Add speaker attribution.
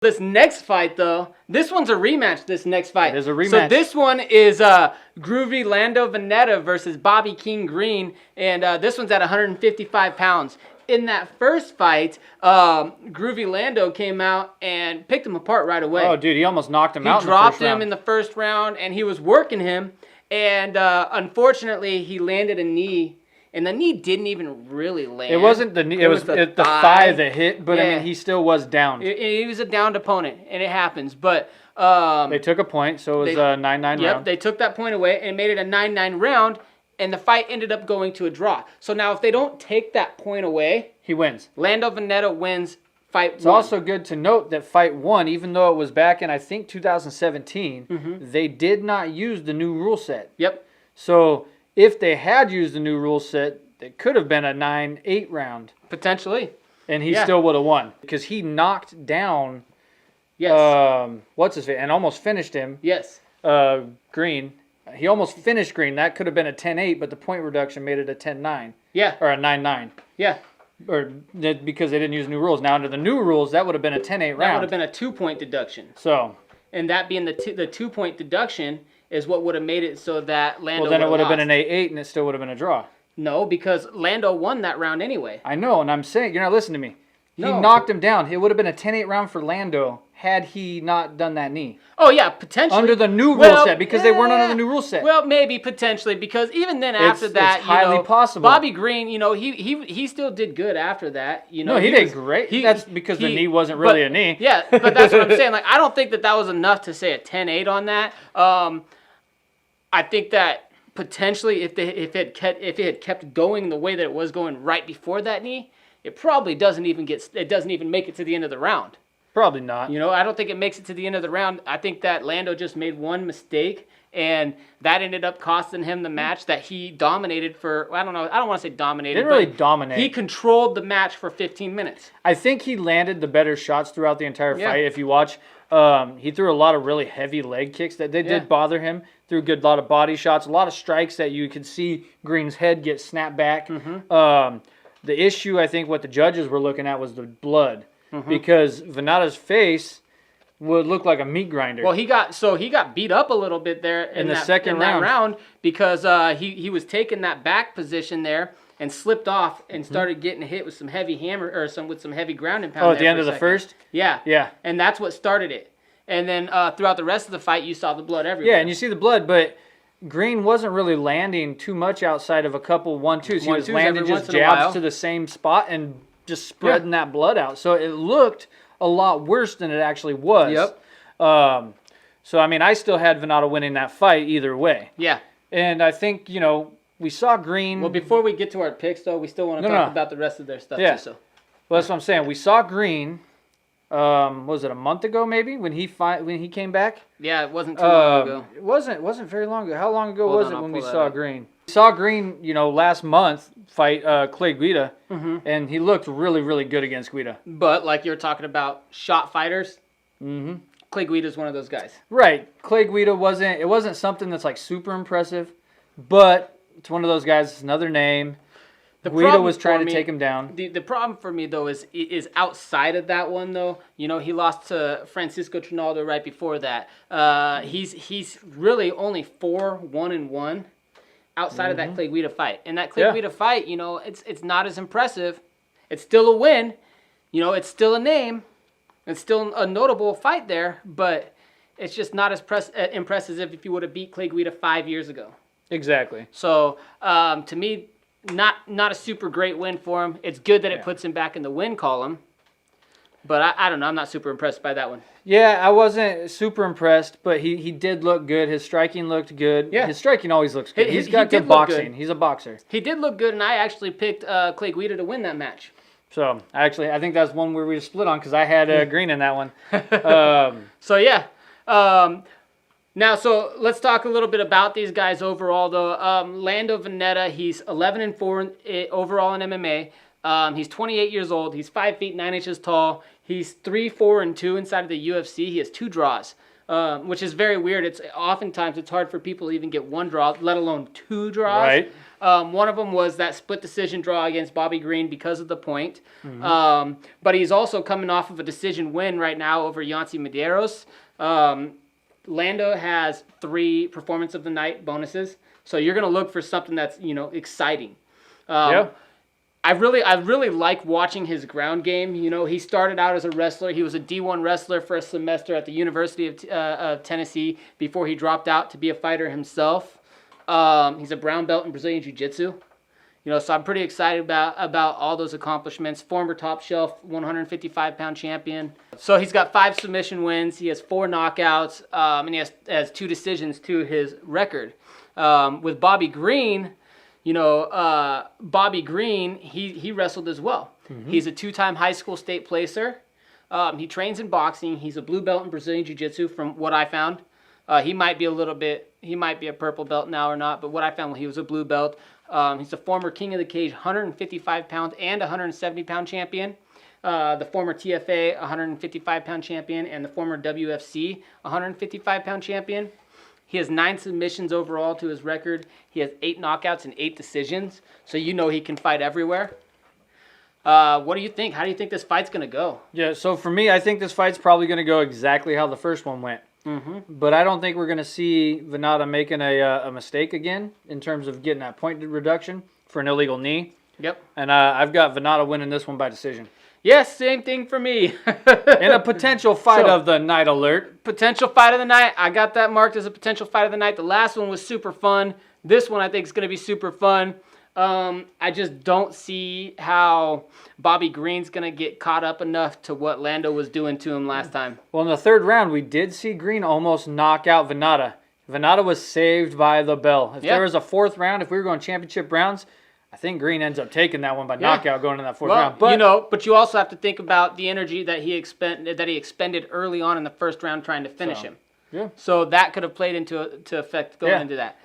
Speaker 1: This next fight, though, this one's a rematch. This next fight.
Speaker 2: It is a rematch.
Speaker 1: So this one is groovy Lando Vannata versus Bobby King Green, and this one's at 155 pounds. In that first fight, groovy Lando came out and picked him apart right away.
Speaker 2: Oh, dude, he almost knocked him out.
Speaker 1: He dropped him in the first round, and he was working him, and unfortunately, he landed a knee. And the knee didn't even really land.
Speaker 2: It wasn't the knee. It was the thigh that hit. But, yeah. I mean, he still was down.
Speaker 1: He was a downed opponent, and it happens. But
Speaker 2: they took a point, so it was a 9-9 round.
Speaker 1: Yep, they took that point away and made it a 9-9 round, and the fight ended up going to a draw. So now if they don't take that point away...
Speaker 2: He wins.
Speaker 1: Lando Vannata wins fight 1.
Speaker 2: It's also good to note that fight 1, even though it was back in, I think, 2017, they did not use the new rule set.
Speaker 1: Yep.
Speaker 2: So... if they had used the new rule set, it could have been a 9-8 round.
Speaker 1: Potentially.
Speaker 2: And he still would have won. Because he knocked down, what's his face, and almost finished him.
Speaker 1: Yes.
Speaker 2: Green. He almost finished Green. That could have been a 10-8, but the point reduction made it a 10-9.
Speaker 1: Yeah.
Speaker 2: Or a 9-9.
Speaker 1: Yeah.
Speaker 2: Or because they didn't use new rules. Now, under the new rules, that would have been a 10-8 round.
Speaker 1: That would have been a 2-point deduction.
Speaker 2: So.
Speaker 1: And that being the 2-point deduction... is what would have made it so that Lando
Speaker 2: Well, then it would have been an 8-8, and it still would have been a draw.
Speaker 1: No, because Lando won that round anyway.
Speaker 2: I know, and I'm saying, you're not listening to me. He knocked him down. It would have been a 10-8 round for Lando had he not done that knee.
Speaker 1: Oh, yeah, potentially.
Speaker 2: Under the new rule set, because they weren't under the new rule set.
Speaker 1: Well, maybe, potentially, because even then after that,
Speaker 2: it's highly possible.
Speaker 1: Bobby Green, he still did good after that.
Speaker 2: No, he did great. That's because the knee wasn't really a knee.
Speaker 1: Yeah, but that's what I'm saying. Like, I don't think that was enough to say a 10-8 on that. I think that potentially if it had kept going the way that it was going right before that knee, it probably doesn't even make it to the end of the round.
Speaker 2: Probably not.
Speaker 1: I don't think it makes it to the end of the round. I think that Lando just made one mistake, and that ended up costing him the match that he dominated for, I don't know, I don't want to say dominated.
Speaker 2: Didn't really dominate.
Speaker 1: He controlled the match for 15 minutes.
Speaker 2: I think he landed the better shots throughout the entire fight. If you watch, he threw a lot of really heavy leg kicks that did bother him. Threw a lot of body shots, a lot of strikes that you could see Green's head get snapped back. The issue, I think, what the judges were looking at was the blood. Because Vannata's face would look like a meat grinder.
Speaker 1: Well, he got beat up a little bit there in the second round because he was taking that back position there and slipped off and started getting hit with some heavy with some heavy ground and pound.
Speaker 2: Oh, at the end of the first?
Speaker 1: Yeah.
Speaker 2: Yeah.
Speaker 1: And that's what started it. And then throughout the rest of the fight, you saw the blood everywhere.
Speaker 2: Yeah, and you see the blood, but Green wasn't really landing too much outside of a couple 1-2s. He was landing just jabs to the same spot and just spreading that blood out. So it looked a lot worse than it actually was.
Speaker 1: Yep.
Speaker 2: So, I mean, I still had Vannata winning that fight either way.
Speaker 1: Yeah.
Speaker 2: And I think, we saw Green.
Speaker 1: Well, before we get to our picks, though, we still want to talk about the rest of their stuff, too. So.
Speaker 2: Well, that's what I'm saying. We saw Green... was it a month ago maybe when he came back?
Speaker 1: Yeah, it wasn't too long ago.
Speaker 2: It wasn't very long ago. How long ago was it when we saw Green? We saw Green, last month fight Clay Guida, and he looked really, really good against Guida.
Speaker 1: But like you were talking about shot fighters, Clay Guida's one of those guys.
Speaker 2: Right. Clay Guida wasn't something that's like super impressive, but it's one of those guys. It's another name. Guida was trying to take him down.
Speaker 1: The problem for me, though, is outside of that one, though. He lost to Francisco Trinaldo right before that. He's really only 4-1-1 outside of that Clay Guida fight. And that Clay Guida fight, it's not as impressive. It's still a win. It's still a name. It's still a notable fight there, but it's just not as impressive as if you would have beat Clay Guida 5 years ago.
Speaker 2: Exactly.
Speaker 1: So, to me... Not a super great win for him. It's good that it puts him back in the win column. But I don't know. I'm not super impressed by that one.
Speaker 2: Yeah, I wasn't super impressed, but he did look good. His striking looked good. Yeah. His striking always looks good. He's got good boxing. He's a boxer. He
Speaker 1: did look good, and I actually picked Clay Guida to win that match.
Speaker 2: So, I think that's one where we split on because I had Green in that one.
Speaker 1: So, yeah. Now, so let's talk a little bit about these guys overall, though. Lando Vannata, he's 11-4 overall in MMA. He's 28 years old. He's 5 feet 9 inches tall. He's 3-4-2 inside of the UFC. He has 2 draws, which is very weird. Oftentimes it's hard for people to even get 1 draw, let alone 2 draws.
Speaker 2: Right.
Speaker 1: One of them was that split decision draw against Bobby Green because of the point. But he's also coming off of a decision win right now over Yancy Medeiros. Lando has 3 performance of the night bonuses, so you're going to look for something that's exciting. I really like watching his ground game. He started out as a wrestler. He was a D1 wrestler for a semester at the University of Tennessee before he dropped out to be a fighter himself. He's a brown belt in Brazilian Jiu-Jitsu. So I'm pretty excited about all those accomplishments. Former top shelf 155-pound champion. So he's got 5 submission wins. He has 4 knockouts, and he has 2 decisions to his record. With Bobby Green, Bobby Green, he wrestled as well. He's a 2-time high school state placer. He trains in boxing. He's a blue belt in Brazilian Jiu-Jitsu from what I found. He might be a purple belt now or not, but what I found, he was a blue belt. He's a former King of the Cage 155-pound and 170-pound champion. The former TFA 155-pound champion and the former WFC 155-pound champion. He has 9 submissions overall to his record. He has 8 knockouts and 8 decisions. So he can fight everywhere. What do you think? How do you think this fight's going to go?
Speaker 2: Yeah, so for me, I think this fight's probably going to go exactly how the first one went. But I don't think we're going to see Vannata making a mistake again in terms of getting that point reduction for an illegal knee.
Speaker 1: Yep.
Speaker 2: And I've got Vannata winning this one by decision.
Speaker 1: Yes, same thing for me.
Speaker 2: And a potential fight of the night alert.
Speaker 1: Potential fight of the night. I got that marked as a potential fight of the night. The last one was super fun. This one I think is going to be super fun. I just don't see how Bobby Green's going to get caught up enough to what Lando was doing to him last time.
Speaker 2: Well, in the 3rd round, we did see Green almost knock out Vannata. Vannata was saved by the bell. If there was a 4th round, if we were going championship rounds, I think Green ends up taking that one by knockout going in that 4th round.
Speaker 1: But you also have to think about the energy that he expended early on in the 1st round trying to finish him.
Speaker 2: Yeah.
Speaker 1: So that could have played into effect going into that.